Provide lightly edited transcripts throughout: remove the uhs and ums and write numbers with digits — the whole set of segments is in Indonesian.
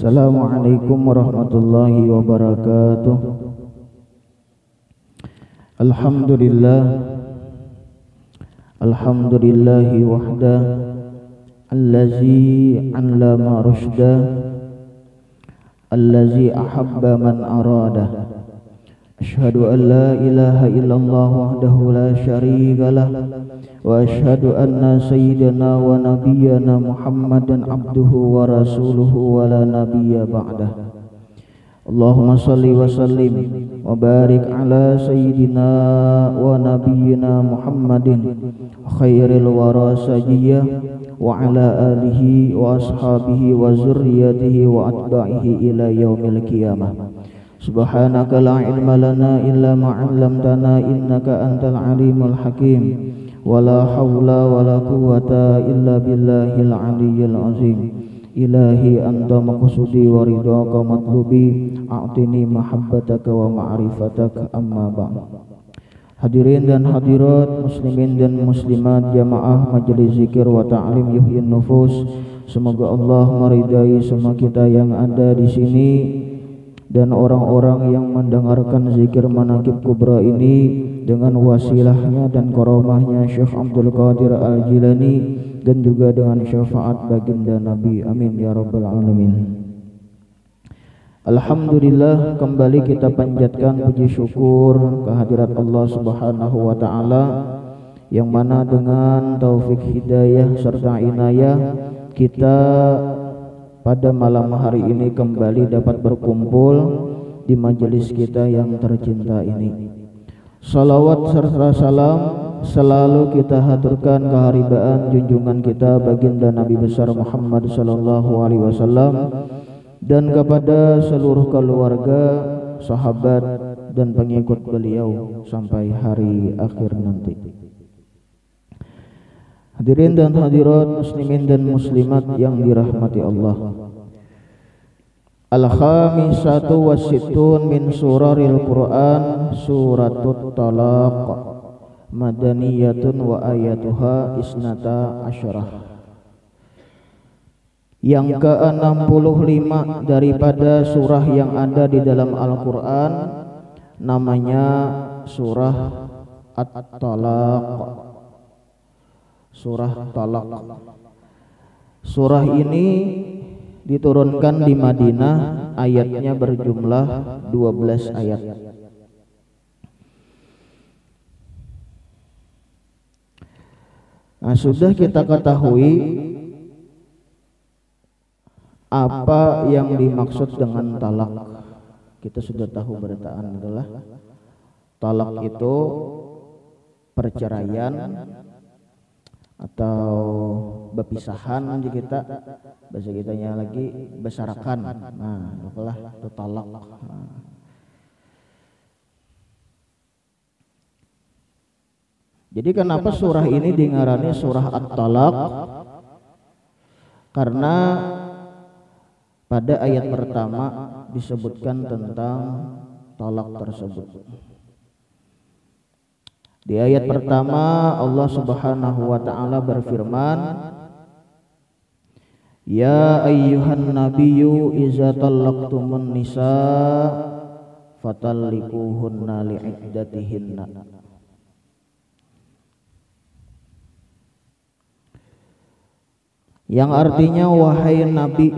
Assalamualaikum warahmatullahi wabarakatuh. Alhamdulillah, alhamdulillahi wahda, allazi 'allama rushda, allazi ahabba man arada. Asyhadu an la ilaha illallah wahdahu la syarikalah, wa asyhadu anna sayyidana wa nabiyyana Muhammadan abduhu wa rasuluhu wa la nabiyya ba'dah. Allahumma salli wa sallim wa barik ala sayyidina wa nabiyyina Muhammadin khairil wara sajiyah wa ala alihi wa ashabihi wa zurriyatihi wa atba'ihi ila yaumil qiyamah. Subhanaka la ilma lana illa ma 'allamtana innaka antal alimul hakim. Wala haula wala quwwata illa billahil aliyyil azim. Ilahi anta maqsudi wa ridhaka matlubi, a'tini mahabbataka wa ma'rifataka, amma ba'd. Hadirin dan hadirat, muslimin dan muslimat, jamaah majelis zikir wa ta'lim yuhyin nufus. Semoga Allah meridai semua kita yang ada di sini dan orang-orang yang mendengarkan zikir manaqib kubra ini dengan wasilahnya dan karomahnya Syekh Abdul Qadir Al-Jilani dan juga dengan syafaat baginda Nabi, amin ya rabbal alamin. Alhamdulillah, kembali kita panjatkan puji syukur kehadirat Allah Subhanahu wa taala yang mana dengan taufik hidayah serta inayah kita pada malam hari ini kembali dapat berkumpul di majelis kita yang tercinta ini. Salawat serta salam selalu kita haturkan keharibaan junjungan kita baginda Nabi besar Muhammad sallallahu alaihi wasallam dan kepada seluruh keluarga, sahabat dan pengikut beliau sampai hari akhir nanti. Hadirin dan hadirat, muslimin dan muslimat yang dirahmati Allah. Al-khamisatu wassittun min suraril Qur'an suratut talaq, madaniyatun wa ayatuha isnata asyarah. Yang ke-65 daripada surah yang ada di dalam Al-Qur'an namanya surah At-Talaq. Surah Talaq. Surah ini diturunkan di Madinah, ayatnya berjumlah 12 ayat. Nah, sudah kita ketahui apa yang dimaksud dengan talak. Kita sudah tahu beritaan adalah talak itu perceraian atau berpisahan di kita, bahasa kitanya lagi besarakan. Nah, apalah itu talak. Jadi kenapa surah ini dingarani surah At-Talaq? Karena pada ayat pertama disebutkan tentang talak tersebut. Di ayat pertama Allah Subhanahu wa taala berfirman, ya ayyuhan nabiyyu iza talaqtumun nisa fatalliquhunna li'iddatihinna. Yang artinya wahai Nabi,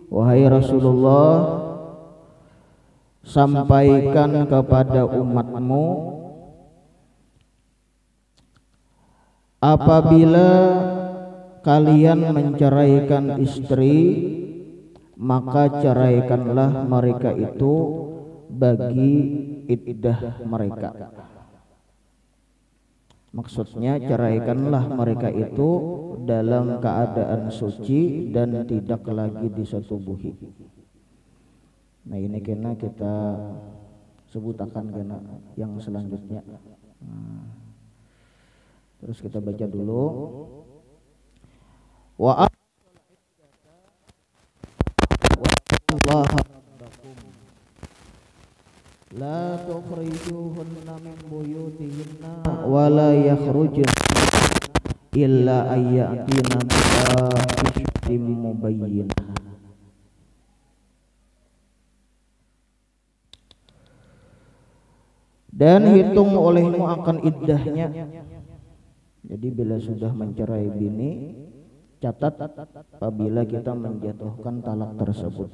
wahai Rasulullah, sampaikan kepada umatmu apabila kalian menceraikan istri, maka ceraikanlah mereka itu bagi iddah mereka. Maksudnya ceraikanlah mereka itu dalam keadaan suci dan tidak lagi disetubuhi. Nah, ini kena kita sebutakan kena yang selanjutnya. Terus kita baca dulu. Wa Allah la tukhrijuhunna min buyutihinna wa la yakhrujna illa ayyatina bifahishatin mubayyinah. Dan hitung olehmu akan iddahnya. Jadi bila sudah mencerai bini, catat apabila kita menjatuhkan talak tersebut,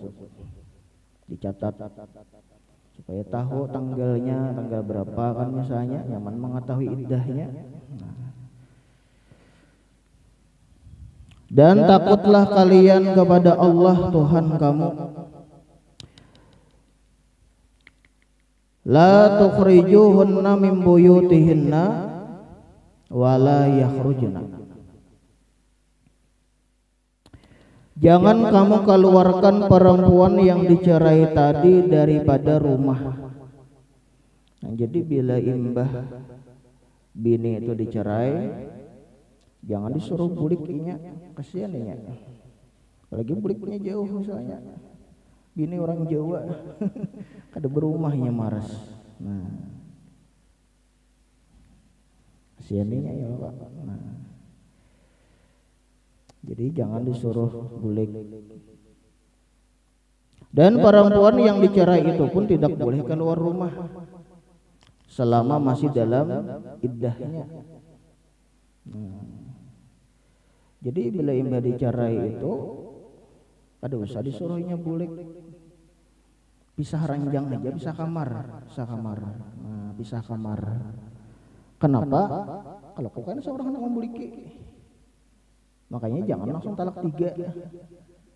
dicatat supaya tahu tanggalnya, tanggal berapa kan misalnya, nyaman mengetahui iddahnya. Dan takutlah kalian kepada Allah Tuhan kamu. La tukhrijuhunna min buyutihinna wa la yakhrujna. Jangan kamu keluarkan perempuan yang dicerai tadi daripada rumah. Nah, jadi bila imbah bini itu dicerai, jangan disuruh buliknya, kasihan ya. Apalagi buliknya jauh misalnya. Bini orang Jawa kada berumahnya maras. Nah, kasihannya ya Pak. Nah, jadi jangan disuruh bulik. Dan perempuan yang dicerai itu pun tidak boleh keluar rumah selama masih dalam iddahnya. Nah, jadi bila imbah dicerai itu kada usah disuruhnya bulik, pisah ranjang aja, pisah kamar, nah, pisah kamar. Kenapa? Kalau kau kan seorang anak membuliki, makanya jangan langsung talak 3.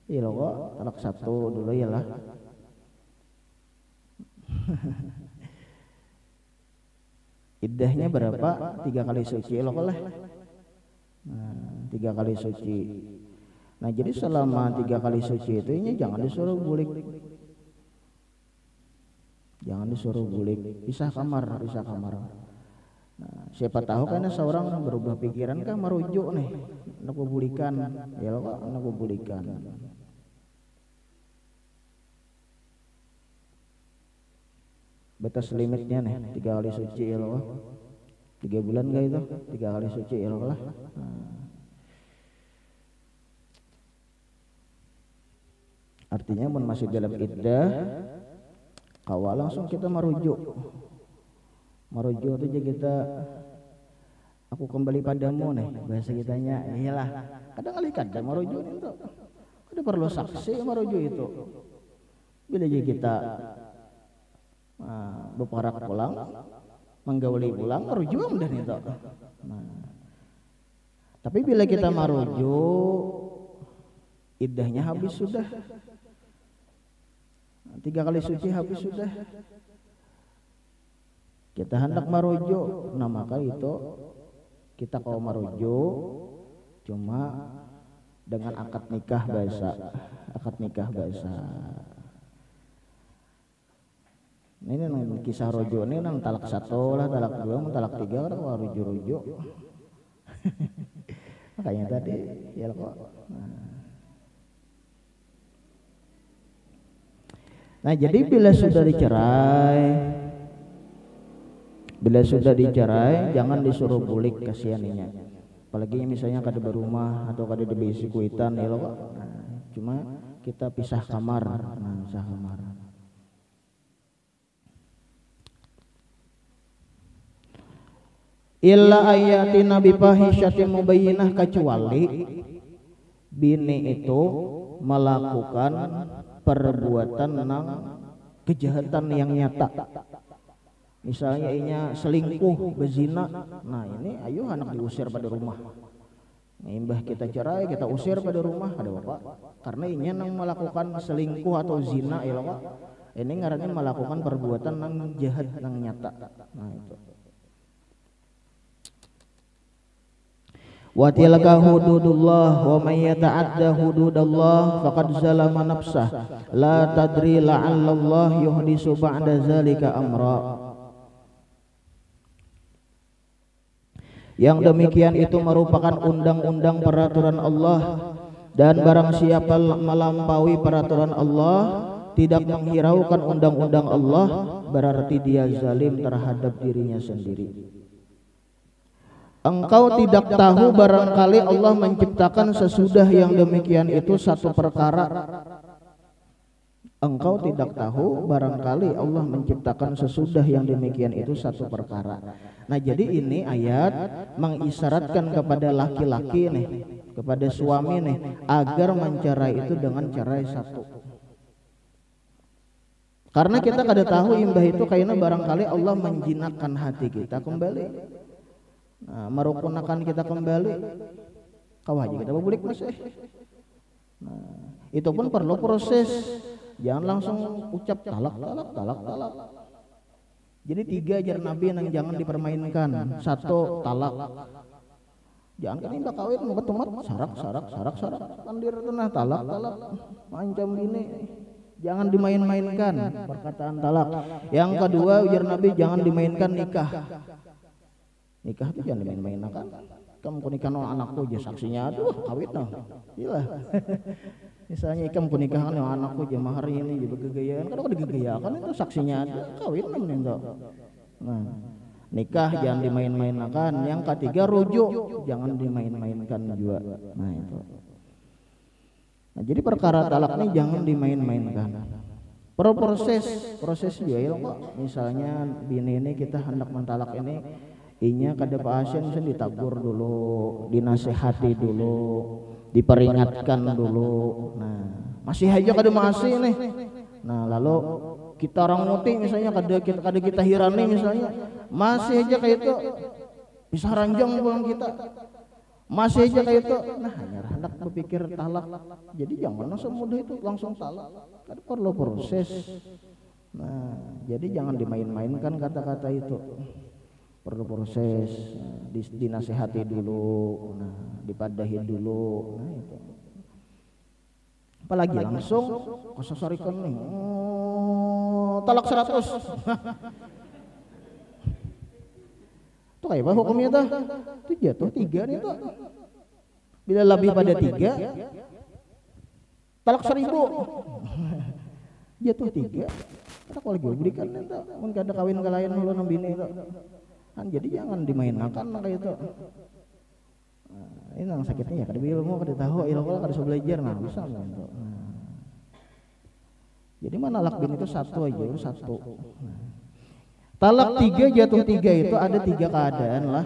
Iya loh kok, talak 1 dulu ya lah. Iddahnya berapa? 3 kali suci loh lah. Nah, 3 kali suci. Nah, jadi selama 3 kali suci itu jangan disuruh bulik. Jangan disuruh bulik, pisah kamar. Nah, siapa tahu karena seorang berubah pikiran kan merujuk nih, anak bulikan. Ya loh, anak bulikan. Batas limitnya nih 3 kali suci ya loh. 3 bulan enggak itu? 3 kali suci ya loh lah. Nah, artinya masih dalam iddah, kawal langsung kita merujuk aja kita, aku kembali padamu nih bahasa kitanya. Iyalah, kadang-kadang merujuk itu ada perlu saksi merujuk itu. Bila aja kita beparak pulang, menggauli pulang, merujuk dan itu. Nah, tapi bila kita merujuk, iddahnya habis sudah. 3 kali suci habis sudah, kita hendak marujuk. Nah, maka itu kita kalau marujuk cuma dengan akad nikah bahasa. Ini nang kisah rojo ini nang talak 1 lah, talak 2, talak 3 orang marujuk-rujuk. Makanya tadi ya kok. Nah, jadi bila sudah dicerai, jangan disuruh bulik, kasihannya. Apalagi misalnya kada berumah atau kada dibisi kuitan ya loh. Nah, cuma kita pisah kamar. Nah, pisah kamar. Illa ayatina bifahishatin mubayyinah, kecuali bini itu melakukan perbuatan kejahatan yang nyata. Misalnya inya selingkuh, bezina. Nah, ini ayo anak diusir pada rumah. Imbah kita cerai, kita usir pada rumah, ada apa? Karena inya nang melakukan selingkuh atau zina ya Pak. Ini ngarannya melakukan perbuatan nang jahat nang nyata. Nah, itu. Wa tilka hududullah wa may yata'adda hududallah faqad zalama nafsah la tadri la'alla Allah yuhdisu ba'da zalika amra. Yang demikian itu merupakan undang-undang peraturan Allah, dan barang siapa melampaui peraturan Allah, tidak menghiraukan undang-undang Allah, berarti dia zalim terhadap dirinya sendiri. Engkau tidak tahu barangkali Allah menciptakan sesudah yang demikian itu satu perkara. Engkau tidak tahu barangkali Allah menciptakan sesudah yang demikian itu satu perkara. Nah, jadi ini ayat mengisyaratkan kepada laki-laki nih, kepada suami nih, agar mencerai itu dengan cerai satu. Karena kita kada tahu imbah itu kayaknya barangkali Allah menjinakkan hati kita kembali. Nah, merukunakan kita kembali. Kau aja kita bulik masih. Nah, itu pun perlu proses. Jangan langsung ucap talak. Jadi 3 ajar Nabi yang jangan dipermainkan. 1, talak. Jangan kan indah kawin mau ketumat sarak pandir itu nah talak macam ini. Jangan dimain-mainkan perkataan talak. Yang kedua ujar Nabi jangan dimainkan nikah. Nikah itu jangan dimain-mainkan. Kamu kunikah anakku aja saksinya aduh kawin noh. Gila. Misalnya ikam pernikahan yang anakku aja mahar ini juga gegayaan, kalau digegayakan itu saksinya ada kawin namanya. Nah, nikah jangan dimain-mainkan. Yang ketiga rujuk jangan dimain-mainkan juga. Nah itu. Nah, jadi perkara talak ini jangan dimain-mainkan. Proses juga ya kok. Misalnya bini ini kita hendak mentalak ini, inya kada pasien bisa ditagur dulu, dinasehati dulu, diperingatkan dulu. Nah, masih aja kada masih nih. Nah, lalu kita orang muti misalnya kada kita hirani misalnya, masih aja kayak itu bisa ranjang pulang kita. Masih aja kayak itu. Nah, hanya hendak berpikir talak. Jadi jangan semudah itu langsung talak. Kan perlu proses. Nah, jadi jangan dimain-mainkan kata-kata itu. Perlu proses, dinasehati dulu, nah, dipadahi dulu, nah itu. Apalagi langsung kososorikan nih, talak 100. Itu kayak apa hukumnya tuh? Itu jatuh 3 nih tuh. Bila lebih pada 3, talak 1000. Jatuh 3. Kita kalau lagi berikan itu, mungkin ada kawin ke lain lu nambini itu. Kan jadi jangan dimainkan kayak itu. Nah, ini yang sakitnya ya kada ilmu kada tahu ilmu kada bisa belajar nah bisa gitu. Nah, jadi mana talak bin itu 1 aja 1. Nah, talak 3 jatuh 3 itu ada 3 keadaan lah.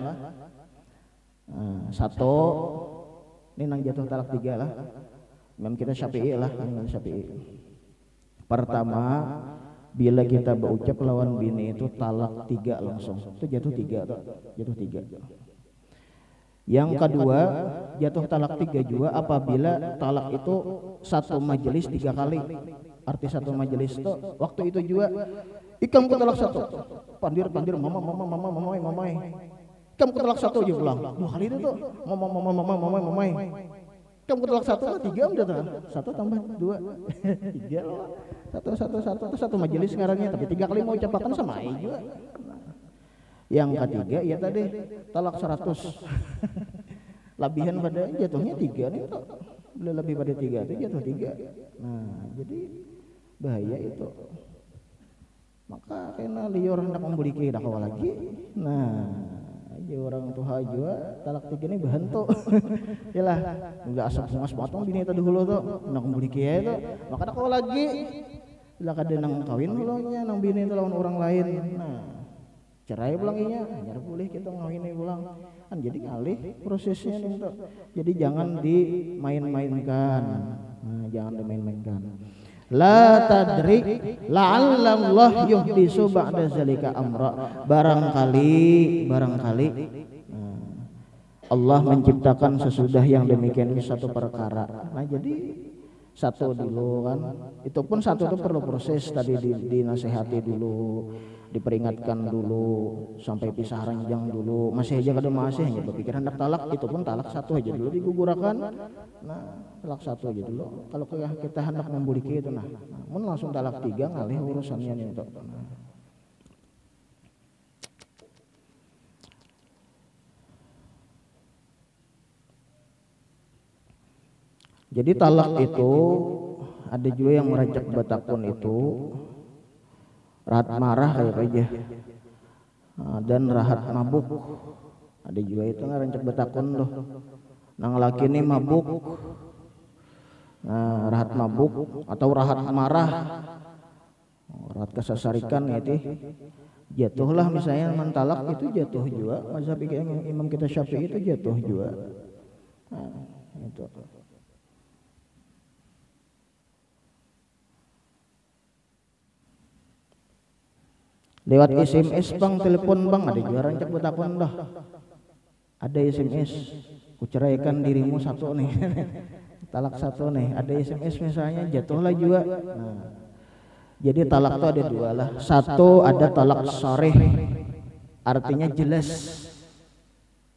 Nah, 1 ini nang jatuh talak 3 lah. Imam kita Syafi'i lah, Imam Syafi'i. Pertama, bila kita berucap lawan bini itu talak 3 langsung, itu jatuh 3 tuh, jatuh 3. Yang kedua jatuh talak 3 juga apabila talak itu satu majelis 3 kali. Arti satu majelis itu waktu itu juga ikam ku talak 1, pandir mama. Ikam ku talak 1 aja pulang 2 kali itu tuh mama. Ikam ku talak 1 lah 3 udah tuh 1 tambah 2 3 loh. Satu majelis ngarannya tapi 3 kali mau ucapakan sama juga. Yang ketiga ya tadi talak 100. Lebihan pada jatuhnya 3 nih tuh. Bila lebih pada 3 itu jatuh 3. Nah, jadi bahaya itu. Maka kena liur hendak membuliki dak lagi. Nah, aja orang tua juga talak 3 ini berhentu. Yalah, enggak asap sungas potong bini itu dulu tuh hendak membuliki ya itu. Maka dak lagi. Bila kada nang kawin ulangnya nang bini itu lawan orang lain. Nah, cerai pulanginya hanya boleh kita ngawini pulang. Kan jadi ngalih prosesnya nih tuh. Jadi jangan dimain-mainkan. Nah, jangan dimain-mainkan. La tadri la'alla Allah yuhdisu ba'da zalika amra. Barangkali Allah menciptakan sesudah yang demikian itu satu perkara. Nah, jadi satu dulu kan, itu pun satu itu perlu proses tadi dinasehati dulu, diperingatkan dulu, sampai pisah ranjang dulu. Masih aja kada masih hanya berpikir hendak talak, itu pun talak 1 aja dulu digugurakan. Nah, talak 1 aja dulu. Kalau kita hendak membuliki itu nah, mun langsung talak 3 ngalih urusannya nih itu. Jadi talak itu ada juga yang merajak batakun itu rahat marah kayak aja dan rahat mabuk. Ada juga itu ngarancak betakun loh. Nang laki ini mabuk, nah rahat mabuk atau rahat marah, rahat kesasarikan itu jatuhlah misalnya mentalak itu jatuh juga. Mazhab Imam kita Syafi'i itu jatuh juga. Nah, itu. Lewat SMS bang, telepon bang, ada juga rancak betakun dah. Ada SMS, kuceraikan dirimu satu nih, talak satu nih. Ada SMS misalnya jatuhlah juga. Nah, jadi talak itu ada dua lah. Satu ada talak sharih, artinya jelas,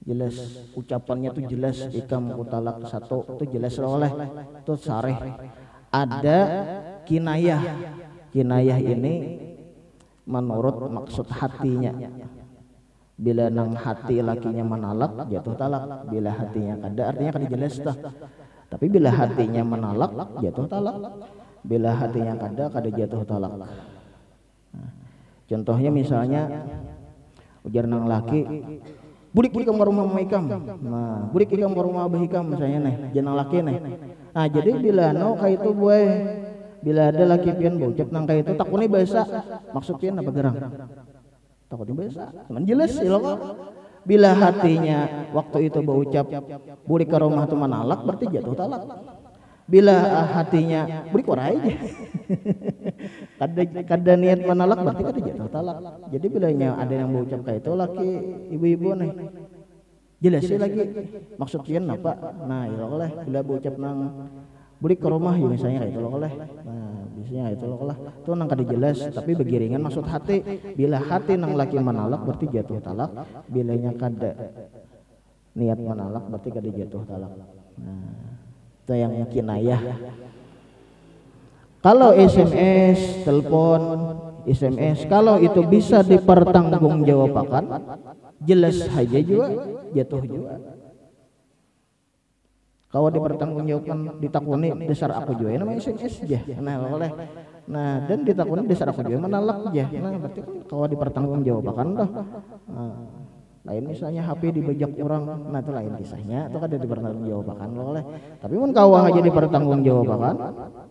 jelas ucapannya tuh jelas. Ikam ku talak satu itu jelas oleh itu sharih. Ada kinayah, kinayah ini menurut maksud hatinya. Bila nang hati lakinya menalak jatuh talak, bila hatinya kada artinya kada jelas dah. Tapi bila hatinya menalak jatuh talak, bila hatinya kada jatuh talak. Nah, contohnya misalnya ujar nang laki, bulik ikam ke rumah ikam. Nah, bulik ikam ke rumah abah ikam misalnya nih, jenang laki nih. Nah, jadi bila no kayak itu boy, bila ada laki pian bocap nang kayak itu takutnya bahasa maksud pian apa gerang? Takutnya bahasa, cuman jelas sih loh. Bila hatinya waktu itu berucap bulik ke rumah teman alak berarti jatuh talak. Bila hatinya bulik warai aja, kada niat menalak berarti kada jatuh talak. Jadi bilanya ada yang berucap kayak itu laki ibu-ibu nih, jelas sih lagi maksud pian apa? Nah ya oleh bila berucap nang bulik ke rumah ya misalnya kayak itu loh oleh. Nah biasanya itu loh lah. Itu nang kada jelas tapi begiringan maksud hati. Bila hati nang laki menalak berarti jatuh talak. Bilanya kada niat menalak berarti kada jatuh talak. Nah itu yang kinayah. Kalau SMS, telepon, SMS kalau itu bisa dipertanggungjawabkan jelas saja juga jatuh juga. Kalau dipertanggungjawabkan ditakuni dasar aku juga namanya SMS aja. Nah oleh, nah dan ditakuni dasar aku juga menalak aja. Nah berarti kan kalau dipertanggungjawabkan dah. Nah, lain misalnya HP dibajak orang, nah itu lain kisahnya. Itu kan dipertanggungjawabkan oleh. Tapi mun kau aja dipertanggungjawabkan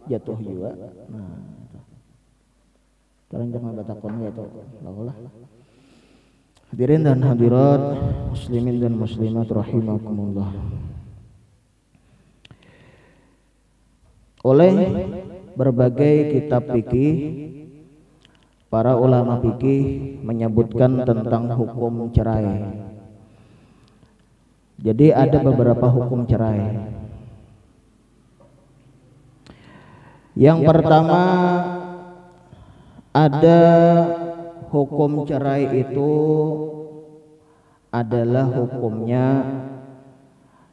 jatuh juga. Nah itu jangan betakun gitu. Lah. Hadirin dan hadirat, muslimin dan muslimat rahimakumullah. Oleh berbagai kitab fikih, para ulama fikih menyebutkan tentang hukum cerai. Jadi ada beberapa hukum cerai. Yang pertama ada hukum cerai itu adalah hukumnya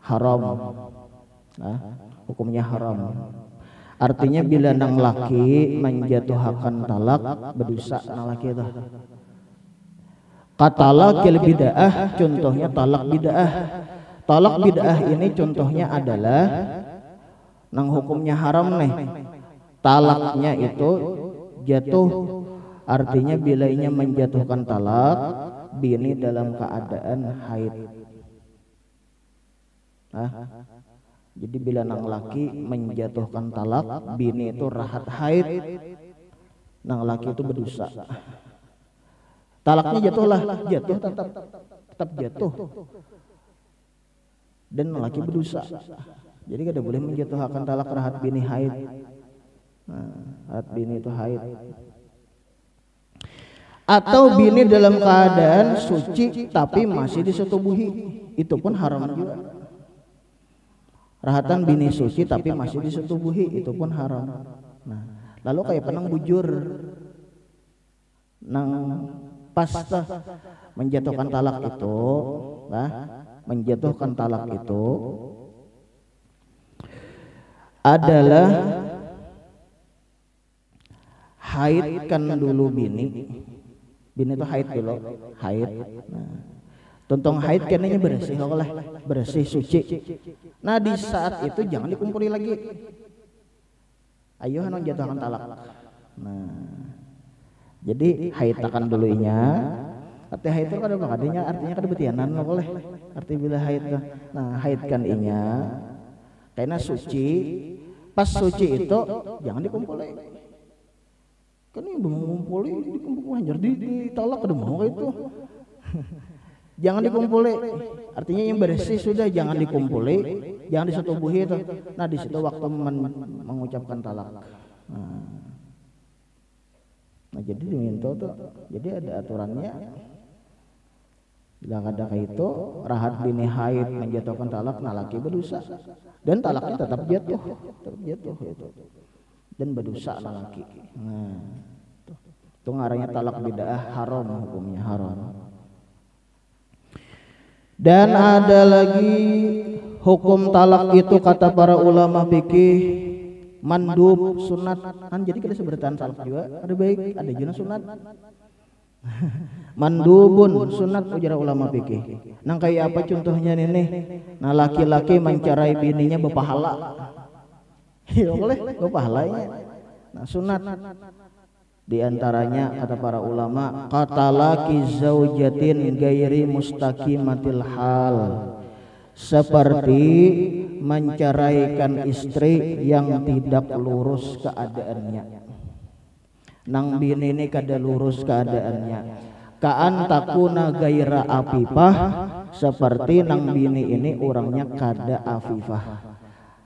haram. Nah, hukumnya haram. Artinya bila nang laki menjatuhkan talak berdosa nang laki itu. Katalakil bid'ah contohnya talak bid'ah. Talak bid'ah ini contohnya adalah nang hukumnya haram nih. Talaknya itu jatuh artinya bilanya menjatuhkan talak bini dalam keadaan haid. Jadi bila nang laki menjatuhkan talak bini itu rahat haid, nang laki itu berdosa. Talaknya jatuhlah, jatuh tetap jatuh. Dan nang laki berdosa. Jadi kada boleh menjatuhkan talak rahat bini haid. Nah, rahat bini itu haid. Atau bini dalam keadaan suci tapi masih disetubuhi, itu pun haram juga. Rahatan bini suci tapi masih disetubuhi itu pun haram. Nah, lalu kayak penang bujur nang pasta menjatuhkan talak itu, menjatuhkan talak itu adalah haidkan dulu bini. Bini itu haid dulu, haid. Nah, tontong haid kenanya bersih oleh bersih suci. Nah di saat itu jangan dikumpuli lagi. Ayo hanong jatuhkan talak. Nah jadi haid akan dulunya. Arti haid itu kan artinya kan betianan lah boleh. Arti bila haid nah haid kan inya karena suci. Pas suci itu jangan dikumpulin. Kan ini belum ngumpulin dikumpulin anjir ditolak ada mau itu. Jangan dikumpulin. Artinya yang bersih sudah jangan dikumpulin, jangan disetubuhi itu. Nah di situ waktu mengucapkan talak. Nah jadi diminta tuh. Jadi ada aturannya. Bila ada itu rahat bini haid menjatuhkan talak, nah laki berdosa dan talaknya tetap jatuh itu dan berdosa laki. Nah itu ngaranya talak bid'ah haram, hukumnya haram. Dan ada lagi hukum talak itu kata para ulama fikih mandub sunat kan, jadi kita seberatan talak juga ada baik ada juga sunat. Mandubun sunat ujar ulama fikih. Nang kayak apa contohnya nih? Nah laki-laki mencerai bininya berpahala. Ya boleh berpahalanya. Nah sunat di antaranya kata para ulama kata laki zaujatin gairi mustaqimatil hal, seperti menceraikan istri yang tidak lurus keadaannya. Nang bini ini kada lurus keadaannya. Kaan takuna gaira afifah, seperti nang bini ini orangnya kada afifah.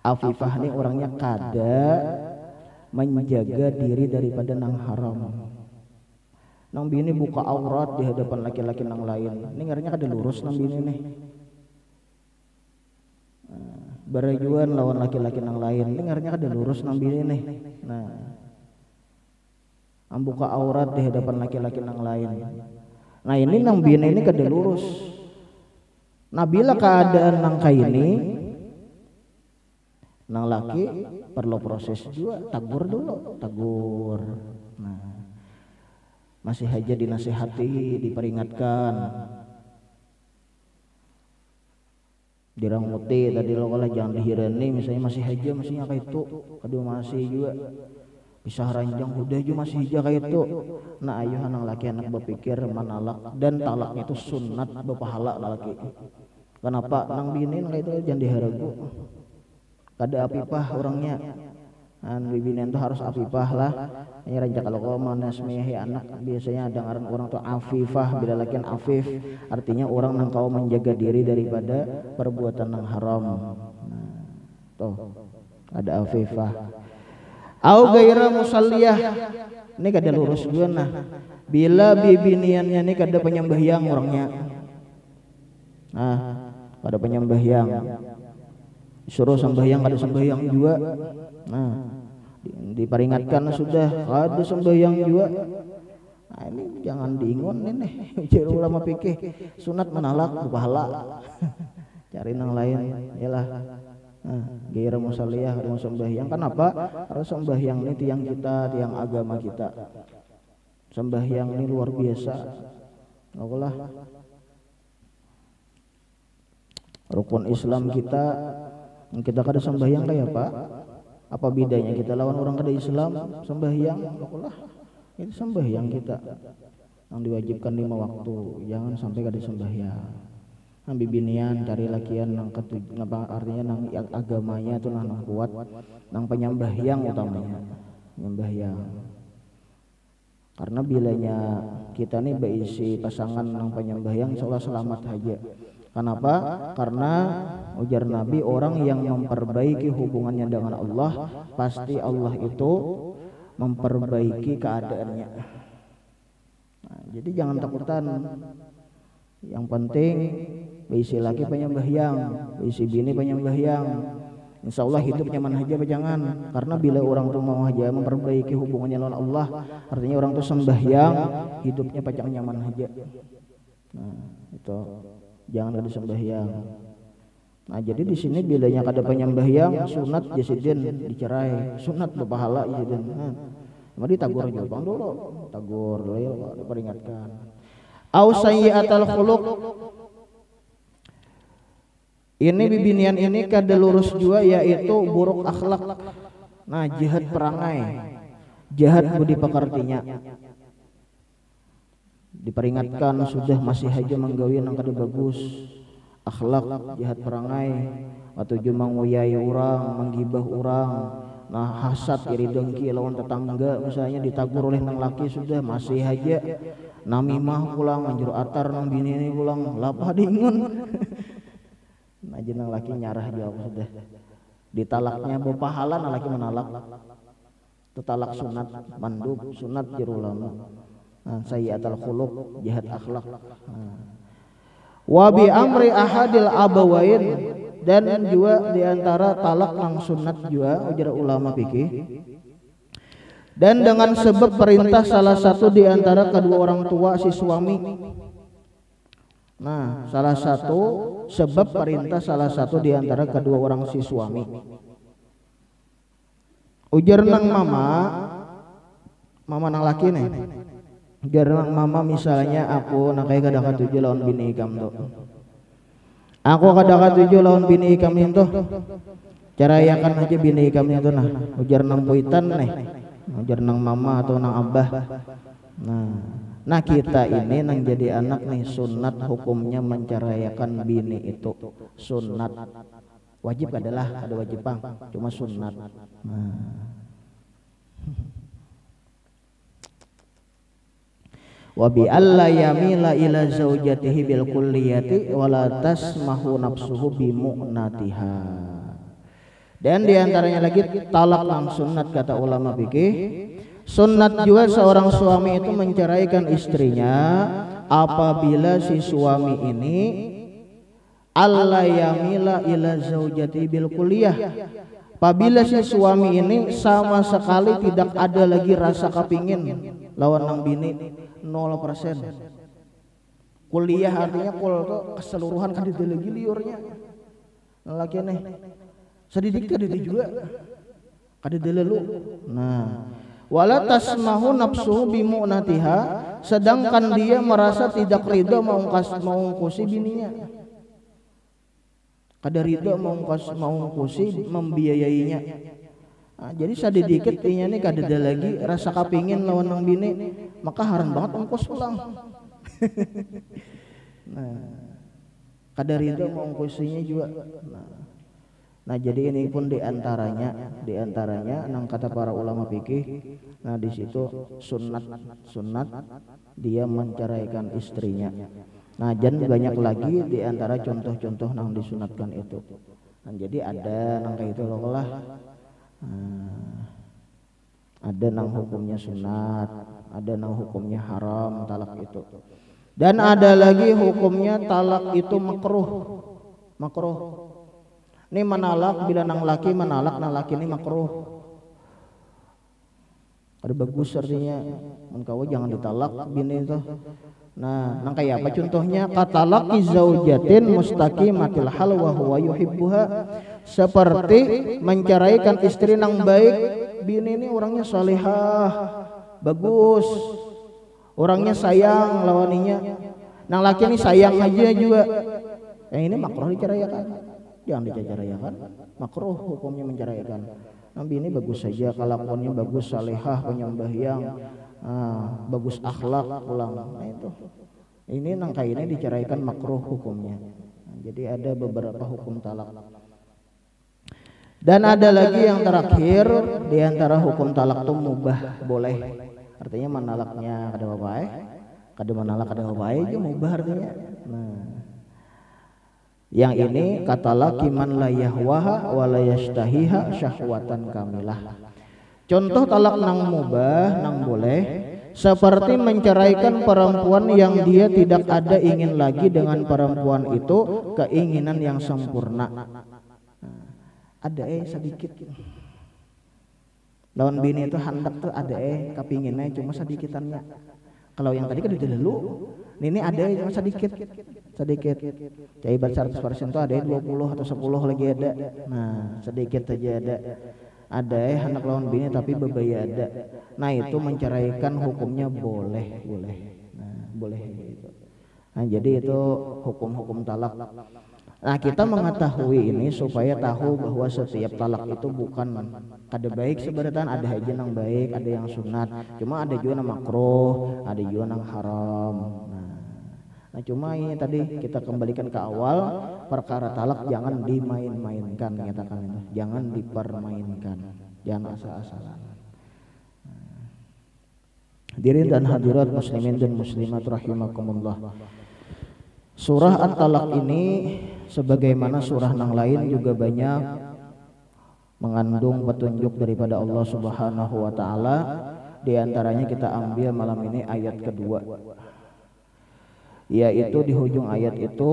Afifah ini orangnya kada menjaga diri daripada nang haram. Nang bini buka aurat di hadapan laki-laki nang lain. Ini ngaranya kada lurus nang bini nih. Berajuan lawan laki-laki nang lain. Ini ngaranya kada lurus nang bini nih. Nah membuka aurat di hadapan laki-laki nang lain. Nah ini nang bini ini kada lurus. Nah bila keadaan nang kaini nang laki perlu proses juga, tagur dulu, tagur. Nah masih aja dinasihati, diperingatkan, dirangmuti tadi lo kalau jangan dihirani, misalnya masih aja masihnya kayak itu, aduh masih juga. Bisa ranjang udah juga masih hijau kayak itu. Nah ayuh anak laki anak berpikir manalak dan talaknya itu sunat berpahala laki. Kenapa nang bini kayak itu jangan diharagu. Kada apipah orangnya. Bibinian itu harus afifah lah. Ini raja kalau kau menasmihi anak biasanya ada orang tuh afifah, bila lakian afif artinya orang yang kau menjaga diri daripada perbuatan yang haram. Nah, tuh ada afifah. Au gaira musalliyah, ini kada lurus juga nah. Bila bibiniannya ini kada penyembahyang orangnya. Nah, kada penyembahyang. Suruh sembahyang kada sembahyang juga. Nah, diperingatkan sudah kada sembahyang juga. Nah, ini jangan diingon ini. Jadi ulama fikih sunat menalak pahala. Cari nang lain, yalah. Gairah musalliyah harus sembahyang. Kenapa? Harus sembahyang ini tiang kita, tiang agama kita. Sembahyang ini luar biasa. Allah. Rukun Islam kita kada sembahyang kayak apa? Apa bedanya kita lawan orang kada Islam sembahyang? Allah. Itu sembahyang kita. Yang diwajibkan 5 waktu, jangan sampai kada sembahyang. Nang bibinian cari lakian nang artinya nang agamanya itu nang kuat, nang penyembahyang utamanya, penyembahyang. Karena bilanya kita nih berisi pasangan nang penyembahyang insyaallah selamat aja. Kenapa? Karena ujar Nabi orang yang memperbaiki hubungannya dengan Allah pasti Allah itu memperbaiki keadaannya. Nah, jadi jangan takutan. Yang penting isi laki penyembahyang, isi bini penyembahyang. Insya Allah hidup nyaman aja jangan. Karena bila orang tuh mau aja memperbaiki hubungannya dengan Allah, artinya orang tuh sembahyang, hidupnya pacang nyaman aja. Nah itu jangan ada sembahyang. Nah jadi di sini bilanya kada penyembahyang sunat jasidin dicerai, sunat berpahala jasidin. Nah, mari tagur jawabang dulu, tagur dulu ya diperingatkan. Au sayyi'atal khuluq. Ini bibinian ini kada lurus juga yaitu buruk akhlak. Nah, jahat perangai. Jahat budi pekertinya. diperingatkan sudah masih haja manggawi nang kada bagus akhlak jahat perangai atau jumang nguyai orang menggibah orang nah hasad iri dengki lawan tetangga misalnya ditagur oleh nang laki sudah masih haja namimah pulang anjur atar nang bini ini pulang lapah dingun nah jenang laki nyarah jawab sudah ditalaknya berpahala nang laki menalak itu talak sunat mandub sunat jero ulama sayyiatul khuluq jahat akhlak wa bi amri ahadil abawain dan juga diantara talak yang sunat juga ujar ulama fikih dan dengan sebab perintah salah satu diantara kedua orang tua si suami. Nah salah satu sebab perintah salah satu diantara kedua orang si suami ujar nang mama nang laki nih jarang mama misalnya aku nak kayak kada katuju lawan bini ikam tuh aku kada katuju lawan bini ikam itu carayakan aja bini ikam itu nah ujar nang puitan nih ujar nang mama atau nang abah nah kita ini nang jadi anak nih sunat hukumnya mencarayakan bini itu sunat wajib adalah ada wajib bang cuma sunat wa bi alla yamila ila zaujatihi bil kulliyati wala tasmahu nafsuhu bi mu'natiha dan diantaranya lagi talak yang sunat kata ulama fikih sunat juga seorang suami itu menceraikan istrinya apabila si suami ini alla yamila ila zaujatihi bil kulliyah apabila si suami ini sama sekali tidak ada lagi rasa kepingin lawan nang bini 0%. Kuliah artinya kul itu keseluruhan kan lagi liurnya. Laki nih sedikit kadidi juga kadidi lelu. Nah, wala tasmahu nafsuhu bimu'natiha sedangkan dia merasa tidak ridha mengungkusi bininya. Kada ridha mengungkusi membiayainya. Nah, jadi sadikit inya nih kada ada lagi rasa kapingin lawan nang bini maka haram banget ongkos pulang. Nah, kada ridho mengongkosinya juga. Nah, jadi ini pun diantaranya nang kata para ulama fikih. Nah di situ sunat dia menceraikan istrinya. Nah dan banyak lagi diantara contoh-contoh nang disunatkan itu. Nah jadi ada nang kayak itu loh lah. Ada nang hukumnya sunat, ada nang hukumnya haram talak itu, dan ada lagi hukumnya talak itu makruh. Ini menalak bila nang laki menalak nang laki ini makruh. Ada bagus artinya, engkau jangan ditalak bini itu. Nah, nang kayak apa contohnya? Katalaki zaujatin mustaqimatil hal wa huwa yuhibbuha. Seperti menceraikan istri nang baik, bini ini orangnya salihah, bagus, orangnya sayang lawaninya. Nang laki ini sayang aja juga. Ini makruh diceraikan. Jangan diceraikan. Makruh hukumnya menceraikan. Nang bini bagus saja, kelakuannya bagus, salihah, penyembahyang. Bagus akhlak pulang. Nah itu ini nangka ini diceraikan makruh hukumnya. Jadi ada beberapa hukum talak dan ada lagi yang terakhir diantara hukum talak itu mubah, boleh, artinya menalaknya kada apa-apa kada menalak kada apa-apa aja mubah artinya. Nah yang ini kata laki man la yahwaha wa la yashtahiha syahwatan kamilah. Contoh talak nang mubah, nang boleh, seperti menceraikan perempuan yang dia tidak ada ingin lagi dengan perempuan itu keinginan yang sempurna. Ada sedikit. Lawan bini itu hendak tuh ada kepinginnya cuma sedikitannya. Kalau yang tadi kan udah dulu, ini ada cuma sedikit. Caibat 100% itu ada 20 atau 10 lagi ada. Nah, sedikit aja ada. Ada anak lawan bini tapi bebaya ada. Nah itu menceraikan hukumnya boleh. Nah boleh gitu. Nah jadi itu hukum-hukum talak. Nah, kita mengetahui ini supaya tahu bahwa setiap talak itu bukan kada baik sebenarnya, ada aja yang baik, ada yang sunat. Cuma ada juga yang makruh, ada juga yang haram. Nah, cuma ini tadi kita kembalikan ke awal, perkara talak jangan dimain-mainkan, nyatakan itu. Jangan dipermainkan. Jangan asal-asalan. Hadirin dan hadirat muslimin dan muslimat rahimakumullah. Surah At-Talaq ini sebagaimana surah yang lain juga banyak mengandung petunjuk daripada Allah Subhanahu wa taala. Di antaranya kita ambil malam ini ayat kedua. Yaitu di ujung ayat itu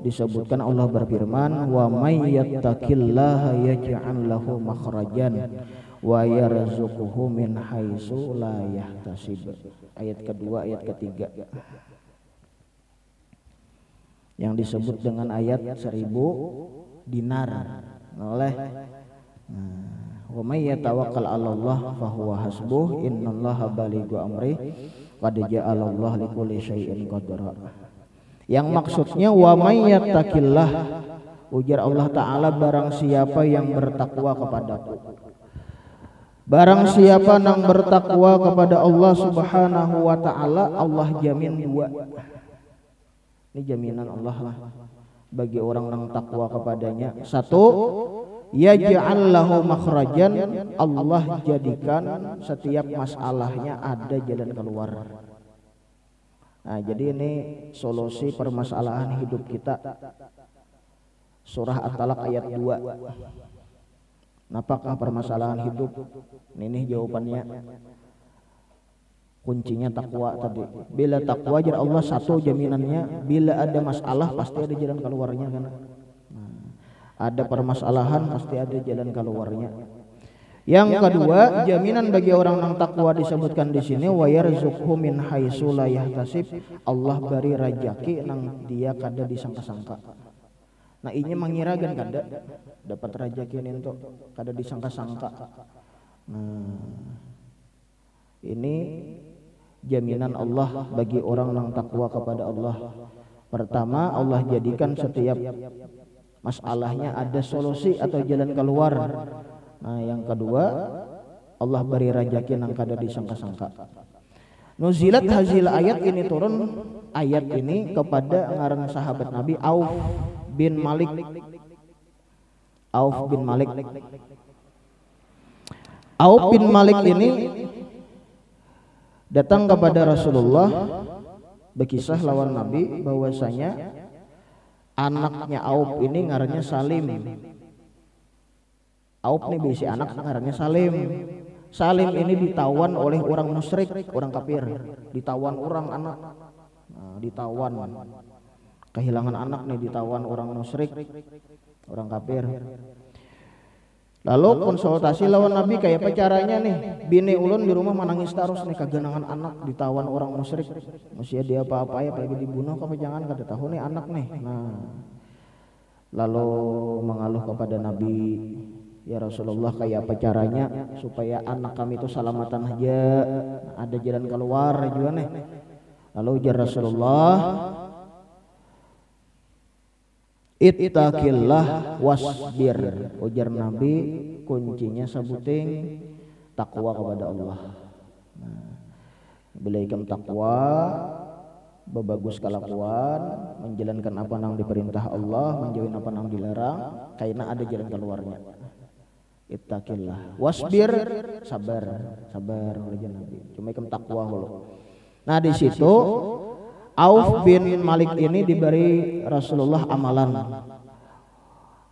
disebutkan Allah berfirman, "Wa may yattaqillaha yaj'al lahu makhrajan wa yarzuquhu min haitsu la yahtasib." Ayat kedua, ayat ketiga yang disebut dengan ayat 1000 dinar oleh wa may yatawakkal 'alallah fahuwa hasbuh innallaha balighu amri qad ja'alallahu likulli syai'in qadara. Yang maksudnya wa may yattaqillah, ujar Allah taala, barang siapa yang bertakwa kepadaku. Barang siapa yang bertakwa kepada Allah Subhanahu wa taala, Allah jamin dua. Ini jaminan Allah lah bagi orang yang takwa kepadanya. Satu, yaj'al lahu makhrajan, Allah jadikan setiap masalahnya ada jalan keluar. Nah, jadi ini solusi permasalahan hidup kita. Surah At-Talaq ayat 2. Apakah permasalahan hidup? Ini jawabannya. Kuncinya takwa tadi. Bila takwa jar Allah satu jaminannya, bila ada masalah pasti ada jalan keluarnya kan. Ada permasalahan pasti ada jalan keluarnya. Yang kedua, jaminan bagi orang yang takwa disebutkan di sini, wa yarzuqhu min haitsu la yahtasib, Allah beri rajaki nang dia kada disangka-sangka. Nah, ini mengirakan kada dapat rajaki ini untuk kada disangka-sangka. Nah, ini jaminan Allah bagi orang yang takwa kepada Allah. Pertama, Allah jadikan setiap masalahnya ada solusi atau jalan keluar. Nah, yang kedua, Allah beri rajaki nang kada disangka-sangka. Nuzilat hazil ayat ini turun, ayat ini kepada ngaran sahabat Nabi Auf bin Malik. Auf bin Malik. Auf bin Malik ini datang kepada Rasulullah berkisah lawan Nabi bahwasanya anaknya Auf ini ngarannya Salim. Auf ini bisi anak ngarannya Salim. Salim ini ditawan oleh orang musyrik, orang kafir. Ditawan orang anak. Nah, ditawan. Kehilangan anak nih, ditawan orang musyrik, orang kafir. Lalu konsultasi lawan Nabi, kayak apa caranya nih? Bini ulun di rumah menangis terus nih, kegenangan anak, ditawan orang musyrik. Masih dia apa-apa ya, apalagi dibunuh, apa jangan kada tahu nih anak nih. Nah, lalu mengaluh kepada Nabi, ya Rasulullah, kayak apa caranya supaya anak kami itu selamatan aja, ada jalan keluar juga nih. Lalu ujar Rasulullah, ittaqillah wasbir. Ujar Nabi, kuncinya sebuting takwa kepada Allah. Nah, bila ikam takwa, berbagus kelakuan, menjalankan apa yang diperintah Allah, menjauhi apa yang dilarang, karena ada jalan keluarnya. Ittaqillah wasbir, sabar, sabar oleh Nabi. Cuma ikam takwa dulu. Nah, di situ Auf bin Malik ini diberi Rasulullah amalan.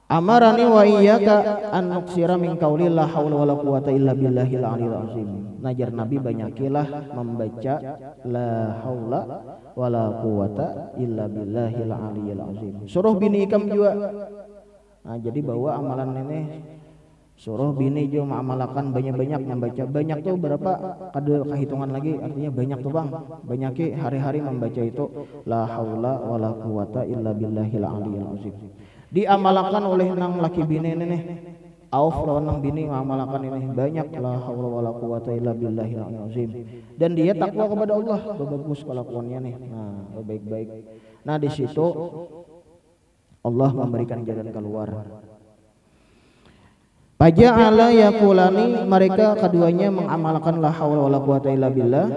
Amarani wa iyyaka an nuksira min qauli la haula wala quwata illa billahil aliyil azim. Najar Nabi banyakilah membaca la haula wala quwata illa billahil aliyil azim. Suruh bini ikam juga. Nah, jadi bawa amalan ini, suruh bini juga mengamalkan banyak-banyak membaca. Banyak tuh berapa? Ada kehitungan lagi, artinya banyak tuh bang. Banyaki hari-hari membaca itu la haula wala quwata illa billahil aliyil azim. Diamalkan oleh nang laki bini ini nih. Auf lawan nang bini mengamalkan ini banyak la haula wala quwata illa billahil aliyil azim. Dan dia takwa kepada Allah, bagus kelakuannya nih. Nah, baik-baik. Nah, di situ Allah memberikan jalan keluar. Faja'ala yaqulani, mereka keduanya mengamalkan la haula wala quwata illa billah.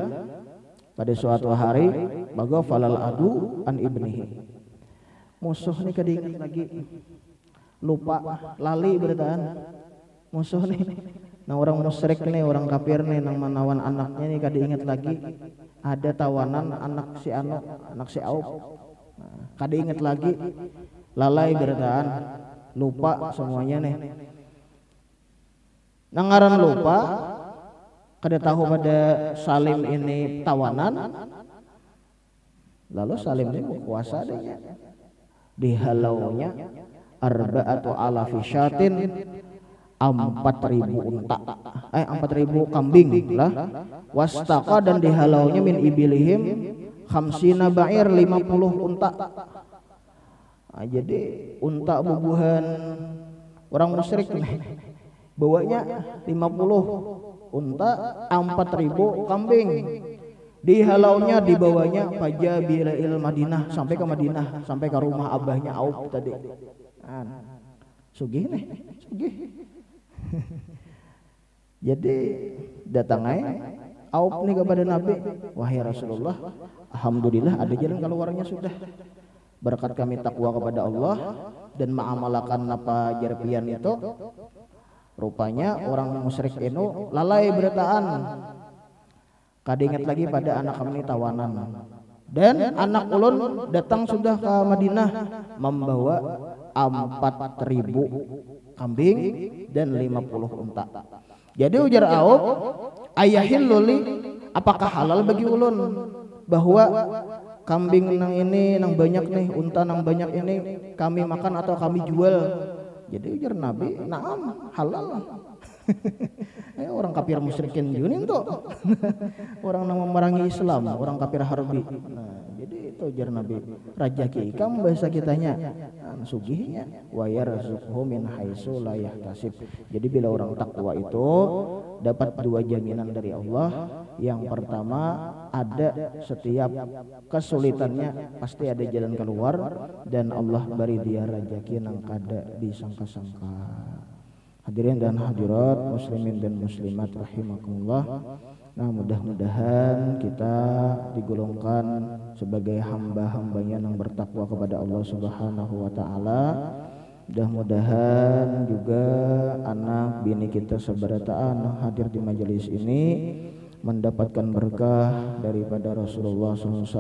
Pada suatu hari baga falal adu an ibnihi, musuh nih kadinget lagi, lupa lali bertaan musuh nih, nah orang musyrik nih, orang kafir nih nang menawan anaknya nih kadinget lagi ada tawanan anak si Anu, anak si Auf. Nah, kadinget lagi lalai bertaan, lupa semuanya nih. Nangaran lupa, kada tahu pada Salim ini tawanan, lalu Salim ini berkuasa adanya, dihalaunya arba'atu alafi syatin, 4.000 unta, 4.000 kambing lah, wastaqa, dan dihalaunya min ibilihim khamsina ba'ir, 50 unta. Nah, jadi unta bubuhan orang musyrik nih bawanya 50 unta, 4.000 kambing, dihalaunya dibawanya fajabilail Madinah, sampai ke Madinah, sampai ke rumah abahnya Auf tadi. Sugih nih, sugih. Jadi datangnya Auf nih kepada Nabi, wahai Rasulullah, alhamdulillah ada jalan keluarnya sudah, berkat kami takwa kepada Allah dan mengamalkan apa jarpian itu. Rupanya orang musyrik itu lalai bertaan, kadinget lagi pada anak kami tawanan, dan anak ulun datang sudah ke Madinah membawa 4.000 kambing dan 50 unta. Jadi ujar Auf, ayahil luli, apakah halal bagi ulun bahwa kambing nang ini nang banyak nih, unta nang banyak ini kami makan atau kami jual? Jadi ujar Nabi, naam, halal. Orang kafir musyrikin junin tuh. Orang yang memerangi Islam, orang kafir harbi. Nah, jadi itu ujar Nabi, rajaki ikam bahasa kitanya, sugihnya wa yarzuqhu min haitsu la yahtasib. Jadi bila orang takwa itu dapat 2 jaminan dari Allah. Yang pertama, ada setiap kesulitannya pasti ada jalan keluar, dan Allah beri dia rezeki nang kada disangka-sangka. Hadirin dan hadirat, muslimin dan muslimat rahimakumullah. Nah, mudah-mudahan kita digolongkan sebagai hamba-hambanya yang bertakwa kepada Allah Subhanahu wa taala. Mudah-mudahan juga anak bini kita seberataan hadir di majelis ini mendapatkan berkah daripada Rasulullah SAW,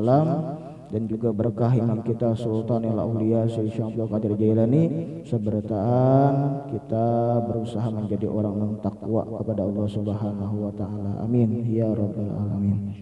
dan juga berkah imam kita Sultanul Aulia Syekh Abdul Qadir Jailani. Seberataan kita berusaha menjadi orang yang takwa kepada Allah Subhanahu wa taala. Amin ya rabbal alamin.